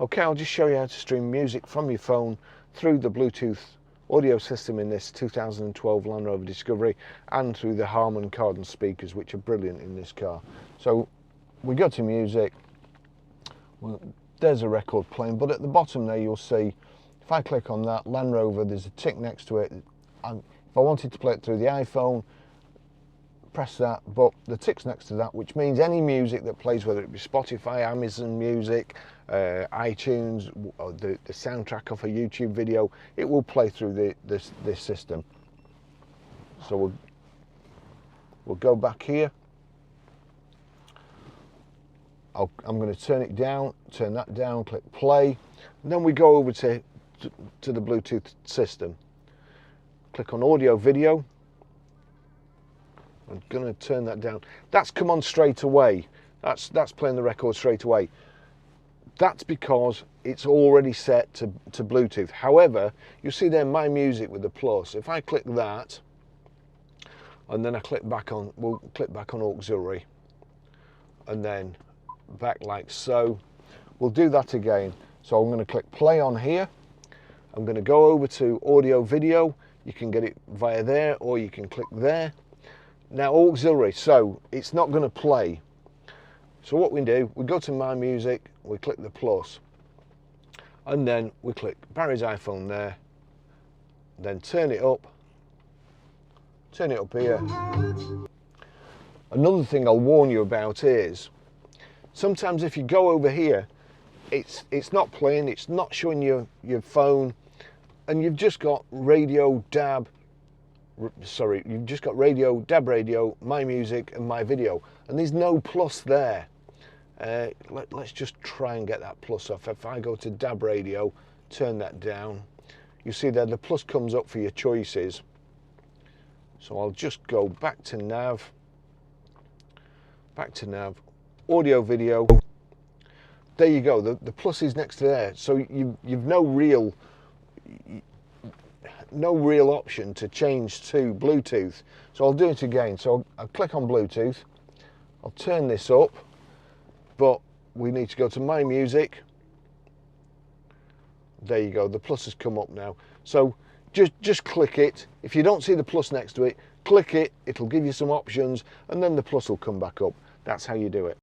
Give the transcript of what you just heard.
Okay, I'll just show you how to stream music from your phone through the Bluetooth audio system in this 2012 Land Rover Discovery and through the Harman Kardon speakers, which are brilliant in this car. So we go to music, well, there's a record playing, but at the bottom there you'll see, if I click on that Land Rover, there's a tick next to it. If I wanted to play it through the iPhone, press that, but the tick's next to that, which means any music that plays, whether it be Spotify, Amazon Music, iTunes, or the soundtrack of a YouTube video, it will play through this system. So we'll go back here. I'm going to turn it down, turn that down, click play, and then we go over to the Bluetooth system. Click on audio video. I'm going to turn that down. That's come on straight away. That's playing the record straight away. That's because it's already set to Bluetooth. However, you see there My Music with the plus. If I click that, and then I click back on, we'll click back on auxiliary, and then back like so. We'll do that again. So I'm going to click play on here. I'm going to go over to audio video. You can get it via there, or you can click there. Now auxiliary, so it's not going to play. So what we do, we go to My Music, we click the plus, and then we click Barry's iPhone there, then turn it up here. Another thing I'll warn you about is, sometimes if you go over here, it's not playing, it's not showing your phone, and you've just got radio, DAB, you've just got radio, DAB radio, My Music and My Video, and there's no plus there. Let's just try and get that plus off. If I go to DAB radio, turn that down, you see there the plus comes up for your choices. So I'll just go back to nav, audio video. There you go, the plus is next to there, so you've no real option to change to Bluetooth. So I'll do it again. So I'll click on Bluetooth, I'll turn this up, but we need to go to My Music. There you go, the plus has come up now. So just click it. If you don't see the plus next to it, click it, it'll give you some options, and then the plus will come back up. That's how you do it.